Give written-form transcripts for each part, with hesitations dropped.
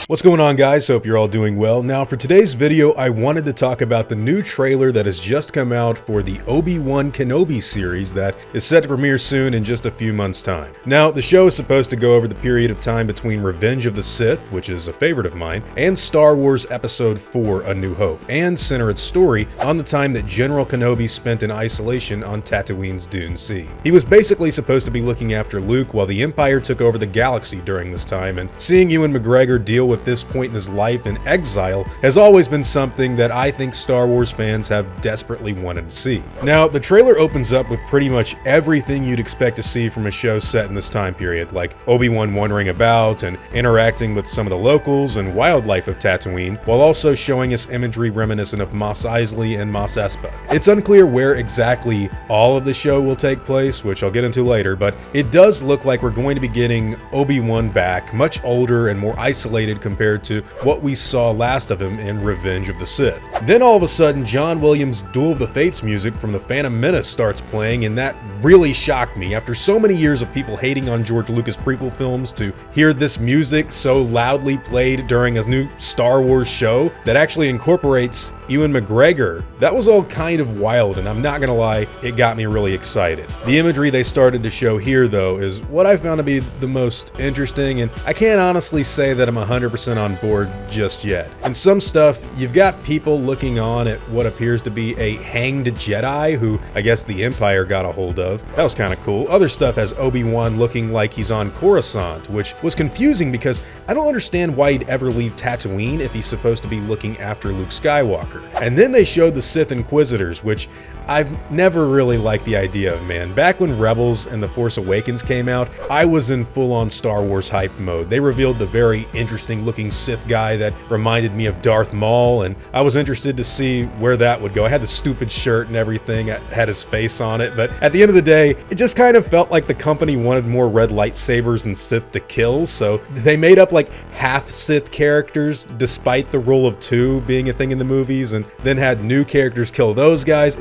What's going on, guys? Hope you're all doing well. Now for today's video, I wanted to talk about the new trailer that has just come out for the Obi-Wan Kenobi series that is set to premiere soon in just a few months' time. Now, the show is supposed to go over the period of time between Revenge of the Sith, which is a favorite of mine, and Star Wars Episode 4, A New Hope, and center its story on the time that General Kenobi spent in isolation on Tatooine's Dune Sea. He was basically supposed to be looking after Luke while the Empire took over the galaxy during this time, and seeing Ewan McGregor deal with this point in his life in exile has always been something that I think Star Wars fans have desperately wanted to see. Now, the trailer opens up with pretty much everything you'd expect to see from a show set in this time period, like Obi-Wan wandering about and interacting with some of the locals and wildlife of Tatooine, while also showing us imagery reminiscent of Mos Eisley and Mos Espa. It's unclear where exactly all of the show will take place, which I'll get into later, but it does look like we're going to be getting Obi-Wan back, much older and more isolated compared to what we saw last of him in Revenge of the Sith. Then all of a sudden, John Williams' Duel of the Fates music from The Phantom Menace starts playing, and that really shocked me. After so many years of people hating on George Lucas prequel films, to hear this music so loudly played during a new Star Wars show that actually incorporates Ewan McGregor, that was all kind of wild, and I'm not gonna lie, it got me really excited. The imagery they started to show here, though, is what I found to be the most interesting, and I can't honestly say that I'm 100% on board just yet. In some stuff, you've got people looking on at what appears to be a hanged Jedi who I guess the Empire got a hold of. That was kind of cool. Other stuff has Obi-Wan looking like he's on Coruscant, which was confusing because I don't understand why he'd ever leave Tatooine if he's supposed to be looking after Luke Skywalker. And then they showed the Sith Inquisitors, which I've never really liked the idea of, man. Back when Rebels and The Force Awakens came out, I was in full-on Star Wars hype mode. They revealed the very interesting looking Sith guy that reminded me of Darth Maul, and I was interested to see where that would go. I had the stupid shirt and everything, I had his face on it, but at the end of the day, it just kind of felt like the company wanted more red lightsabers and Sith to kill, so they made up like half Sith characters despite the rule of two being a thing in the movies, and then had new characters kill those guys.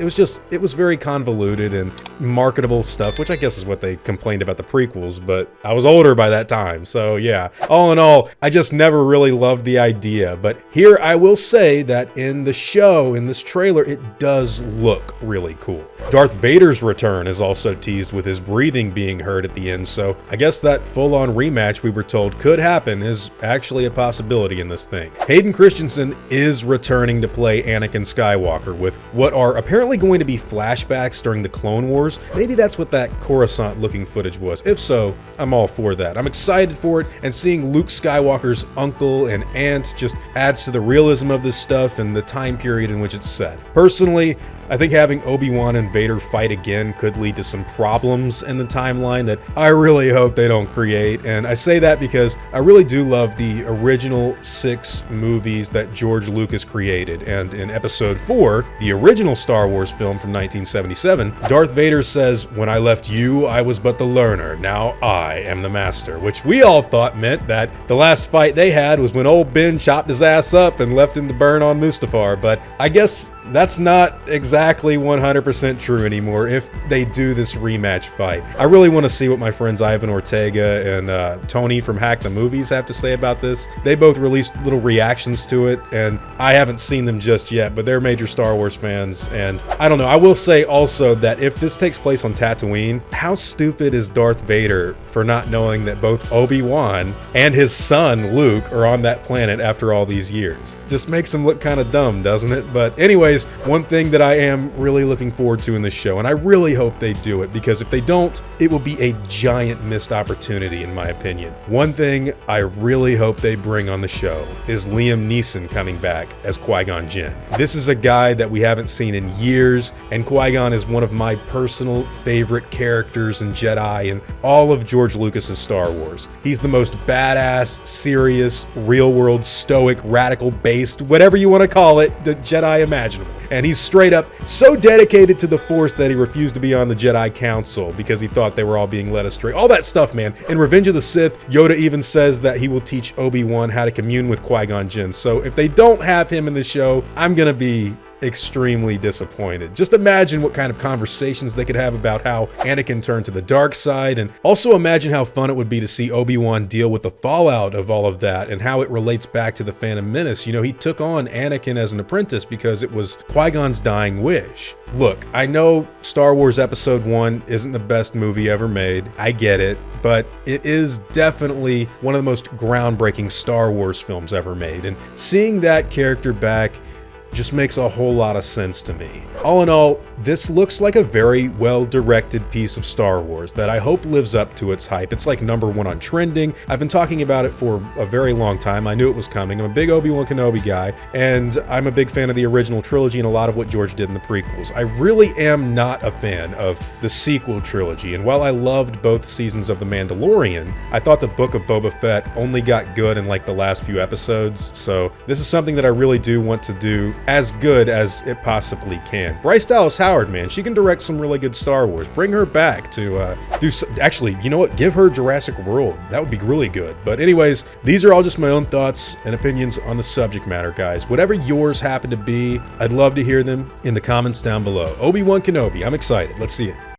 It was very convoluted and marketable stuff, which I guess is what they complained about the prequels, but I was older by that time, so yeah. All in all, I just never really loved the idea, but here I will say that in the show, in this trailer, it does look really cool. Darth Vader's return is also teased with his breathing being heard at the end, so I guess that full-on rematch we were told could happen is actually a possibility in this thing. Haybden Christensen is returning to play Anakin Skywalker with what are apparently going to be flashbacks during the Clone Wars. Maybe that's what that Coruscant-looking footage was. If so, I'm all for that. I'm excited for it, and seeing Luke Skywalker's uncle and aunt just adds to the realism of this stuff and the time period in which it's set. Personally, I think having Obi-Wan and Vader fight again could lead to some problems in the timeline that I really hope they don't create, and I say that because I really do love the original 6 movies that George Lucas created, and in Episode 4, the original Star Wars film from 1977, Darth Vader says, "When I left you, I was but the learner, now I am the master," which we all thought meant that the last fight they had was when old Ben chopped his ass up and left him to burn on Mustafar, but I guess that's not exactly 100% true anymore if they do this rematch fight. I really want to see what my friends Ivan Ortega and Tony from Hack the Movies have to say about this. They both released little reactions to it, and I haven't seen them just yet, but they're major Star Wars fans, and I don't know. I will say also that if this takes place on Tatooine, how stupid is Darth Vader for not knowing that both Obi-Wan and his son Luke are on that planet after all these years? Just makes him look kind of dumb, doesn't it? But anyways, one thing that I am really looking forward to in this show, and I really hope they do it, because if they don't, it will be a giant missed opportunity in my opinion. One thing I really hope they bring on the show is Liam Neeson coming back as Qui Gon Jinn. This is a guy that we haven't seen in years, and Qui Gon is one of my personal favorite characters in Jedi and all of George Lucas's Star Wars. He's the most badass, serious, real-world, stoic, radical-based, whatever you want to call it, the Jedi imaginable. And he's straight up so dedicated to the Force that he refused to be on the Jedi Council because he thought they were all being led astray. All that stuff, man. In Revenge of the Sith, Yoda even says that he will teach Obi-Wan how to commune with Qui Gon Jinn. So if they don't have him in the show, I'm gonna be extremely disappointed. Just imagine what kind of conversations they could have about how Anakin turned to the dark side, and also imagine how fun it would be to see Obi-Wan deal with the fallout of all of that and how it relates back to the Phantom Menace. You know, he took on Anakin as an apprentice because it was Qui-Gon's dying wish. Look, I know Star Wars Episode 1 isn't the best movie ever made. I get it, but it is definitely one of the most groundbreaking Star Wars films ever made, and seeing that character back just makes a whole lot of sense to me. All in all, this looks like a very well-directed piece of Star Wars that I hope lives up to its hype. It's like #1 on trending. I've been talking about it for a very long time. I knew it was coming. I'm a big Obi-Wan Kenobi guy, and I'm a big fan of the original trilogy and a lot of what George did in the prequels. I really am not a fan of the sequel trilogy, and while I loved both seasons of The Mandalorian, I thought the Book of Boba Fett only got good in like the last few episodes, so this is something that I really do want to do as good as it possibly can. Bryce Dallas Howard, man, she can direct some really good Star Wars. Bring her back to actually, you know what? Give her Jurassic World. That would be really good. But anyways, these are all just my own thoughts and opinions on the subject matter, guys. Whatever yours happen to be, I'd love to hear them in the comments down below. Obi-Wan Kenobi, I'm excited. Let's see it.